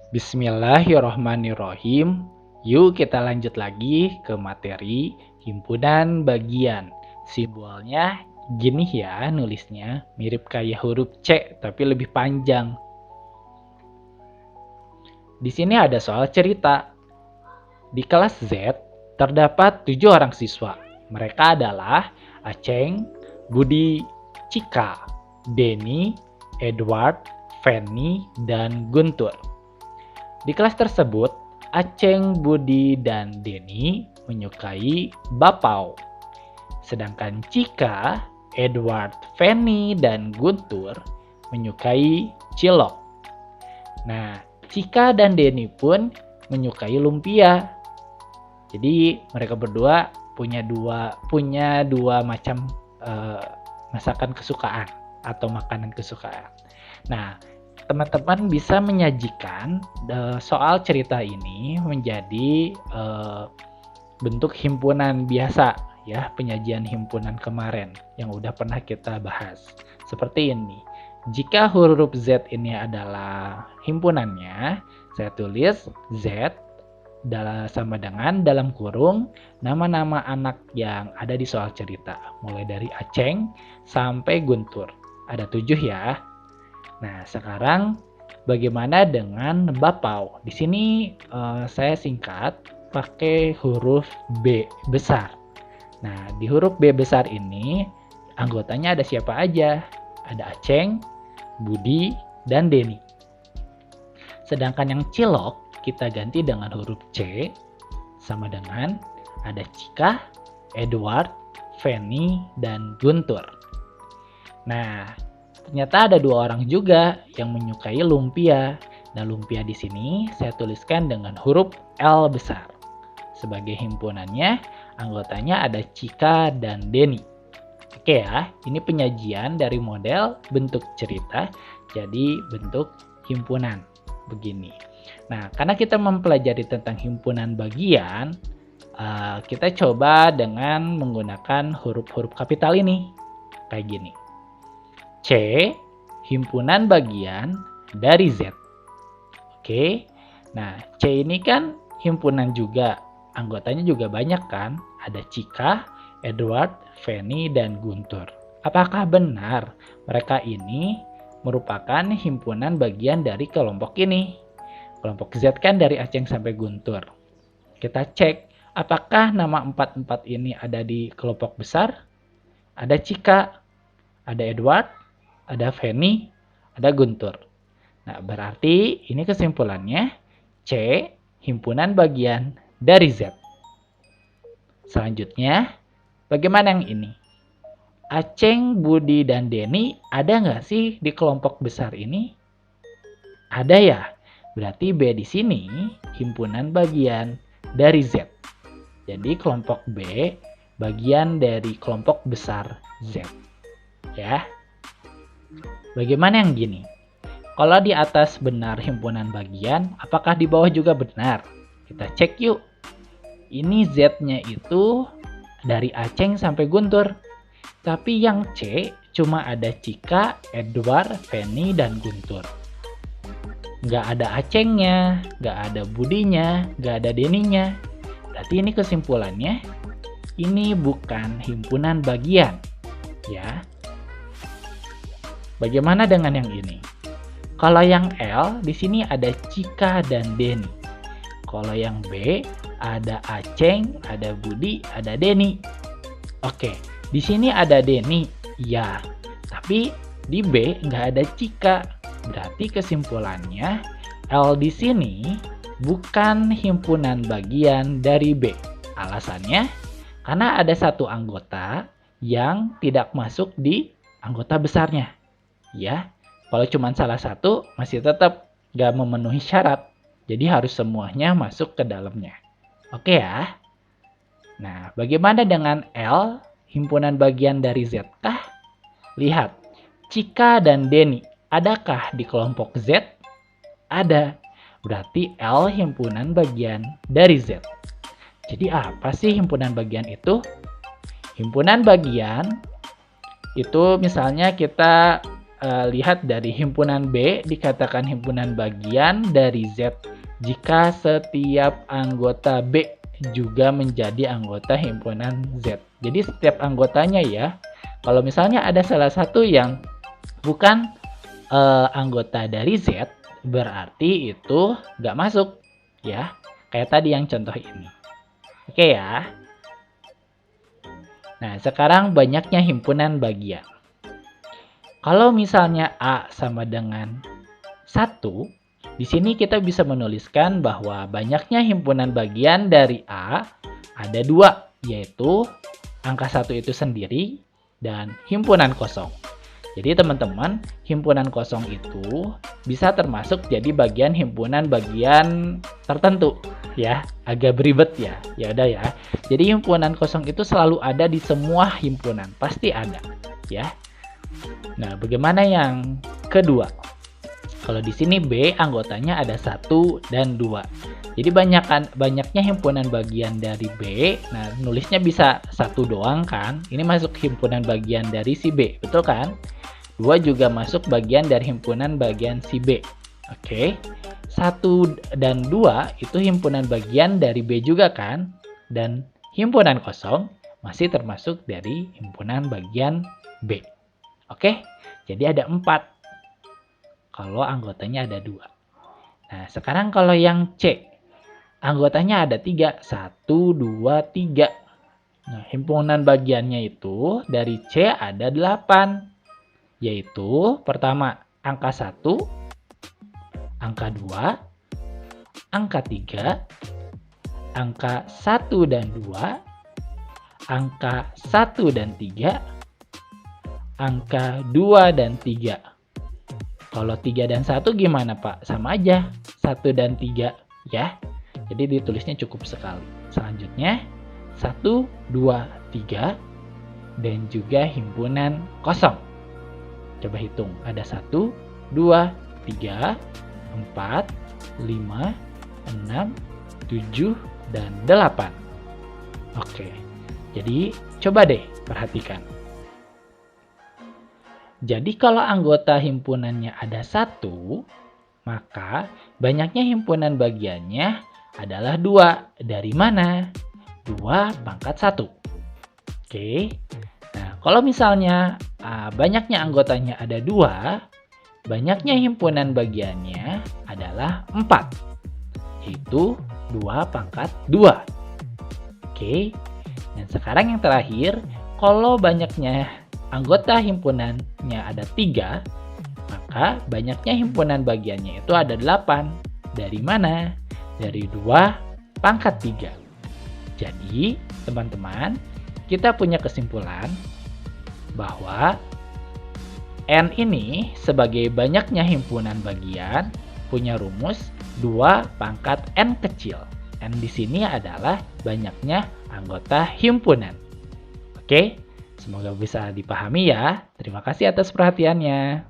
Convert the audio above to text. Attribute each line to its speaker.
Speaker 1: Bismillahirrohmanirrohim. Yuk kita lanjut lagi ke materi himpunan bagian. Simbolnya gini ya nulisnya, mirip kayak huruf C tapi lebih panjang. Di sini ada soal cerita. Di kelas Z terdapat 7 orang siswa. Mereka adalah Aceng, Budi, Cika, Denny, Edward, Fanny, dan Guntur. Di kelas tersebut, Aceng, Budi, dan Denny menyukai bapau. Sedangkan Cika, Edward, Fanny, dan Guntur menyukai cilok. Nah, Cika dan Denny pun menyukai lumpia. Jadi mereka berdua punya dua macam masakan kesukaan atau makanan kesukaan. Nah, teman-teman bisa menyajikan soal cerita ini menjadi bentuk himpunan biasa ya, penyajian himpunan kemarin yang udah pernah kita bahas. Seperti ini. Jika huruf Z ini adalah himpunannya, saya tulis Z sama dengan dalam kurung nama-nama anak yang ada di soal cerita. Mulai dari Aceng sampai Guntur. Ada 7 ya. Nah, sekarang bagaimana dengan bapau? Di sini saya singkat pakai huruf B besar. Nah, di huruf B besar ini anggotanya ada siapa aja? Ada Aceng, Budi, dan Denny. Sedangkan yang cilok kita ganti dengan huruf C sama dengan ada Cika, Edward, Fanny, dan Guntur. Nah, ternyata ada 2 orang juga yang menyukai lumpia. Nah, lumpia di sini saya tuliskan dengan huruf L besar. Sebagai himpunannya, anggotanya ada Cika dan Denny. Oke ya, ini penyajian dari model bentuk cerita jadi bentuk himpunan. Begini. Nah, karena kita mempelajari tentang himpunan bagian, kita coba dengan menggunakan huruf-huruf kapital ini. Kayak gini. C, himpunan bagian dari Z. Oke. Nah, C ini kan himpunan juga. Anggotanya juga banyak kan? Ada Cika, Edward, Fanny, dan Guntur. Apakah benar mereka ini merupakan himpunan bagian dari kelompok ini? Kelompok Z kan dari Aceng sampai Guntur. Kita cek apakah nama 4 ini ada di kelompok besar? Ada Cika, ada Edward, ada Fanny, ada Guntur. Nah, berarti ini kesimpulannya C, himpunan bagian dari Z. Selanjutnya, bagaimana yang ini? Aceng, Budi, dan Denny ada nggak sih di kelompok besar ini? Ada ya? Berarti B di sini himpunan bagian dari Z. Jadi kelompok B bagian dari kelompok besar Z. Ya. Bagaimana yang gini? Kalau di atas benar himpunan bagian, apakah di bawah juga benar? Kita cek yuk. Ini Z-nya itu dari Aceng sampai Guntur. Tapi yang C cuma ada Cika, Edward, Fanny, dan Guntur. Nggak ada Acengnya, nggak ada Budinya, nggak ada Deninya. Berarti ini kesimpulannya, ini bukan himpunan bagian. Ya. Bagaimana dengan yang ini? Kalau yang L, di sini ada Cika dan Denny. Kalau yang B, ada Aceng, ada Budi, ada Denny. Oke, di sini ada Denny. Ya, tapi di B nggak ada Cika. Berarti kesimpulannya L di sini bukan himpunan bagian dari B. Alasannya karena ada 1 anggota yang tidak masuk di anggota besarnya. Ya, kalau cuma salah 1 masih tetap nggak memenuhi syarat. Jadi harus semuanya masuk ke dalamnya. Oke ya. Nah, bagaimana dengan L, himpunan bagian dari Z kah? Lihat, Cika dan Denny. Adakah di kelompok Z? Ada. Berarti L himpunan bagian dari Z. Jadi apa sih himpunan bagian itu? Himpunan bagian itu misalnya kita lihat dari himpunan B dikatakan himpunan bagian dari Z jika setiap anggota B juga menjadi anggota himpunan Z. Jadi setiap anggotanya ya, kalau misalnya ada salah satu yang bukan anggota dari Z, berarti itu nggak masuk ya. Kayak tadi yang contoh ini. Oke ya. Nah, sekarang banyaknya himpunan bagian. Kalau misalnya A sama dengan 1, di sini kita bisa menuliskan bahwa banyaknya himpunan bagian dari A ada 2, yaitu angka 1 itu sendiri dan himpunan kosong. Jadi teman-teman, himpunan kosong itu bisa termasuk jadi bagian himpunan bagian tertentu ya, agak beribet ya. Ya udah ya. Jadi himpunan kosong itu selalu ada di semua himpunan, pasti ada ya. Nah, bagaimana yang kedua? Kalau di sini B anggotanya ada 1 dan 2. Jadi banyaknya himpunan bagian dari B. Nah, nulisnya bisa 1 doang kan? Ini masuk himpunan bagian dari si B, betul kan? 2 juga masuk bagian dari himpunan bagian si B. Oke. 1 dan 2 itu himpunan bagian dari B juga kan? Dan himpunan kosong masih termasuk dari himpunan bagian B. Oke. Jadi ada 4. Kalau anggotanya ada 2. Nah, sekarang kalau yang C. Anggotanya ada 3. 1, 2, 3. Nah, himpunan bagiannya itu dari C ada 8. Yaitu pertama angka 1, angka 2, angka 3, angka 1 dan 2, angka 1 dan 3, angka 2 dan 3. Kalau 3 dan 1 gimana Pak? Sama aja, 1 dan 3 ya. Jadi ditulisnya cukup sekali. Selanjutnya 1, 2, 3 dan juga himpunan kosong. Coba hitung, ada 1, 2, 3, 4, 5, 6, 7, dan 8. Oke, jadi coba deh perhatikan. Jadi kalau anggota himpunannya ada 1, maka banyaknya himpunan bagiannya adalah 2. Dari mana? 2 pangkat 1. Oke, nah kalau misalnya banyaknya anggotanya ada 2, banyaknya himpunan bagiannya adalah 4. Yaitu 2 pangkat 2. Oke, dan sekarang yang terakhir, kalau banyaknya anggota himpunannya ada 3, maka banyaknya himpunan bagiannya itu ada 8. Dari mana? Dari 2 pangkat 3. Jadi, teman-teman, kita punya kesimpulan bahwa N ini sebagai banyaknya himpunan bagian punya rumus 2 pangkat N kecil. N di sini adalah banyaknya anggota himpunan. Oke, semoga bisa dipahami ya. Terima kasih atas perhatiannya.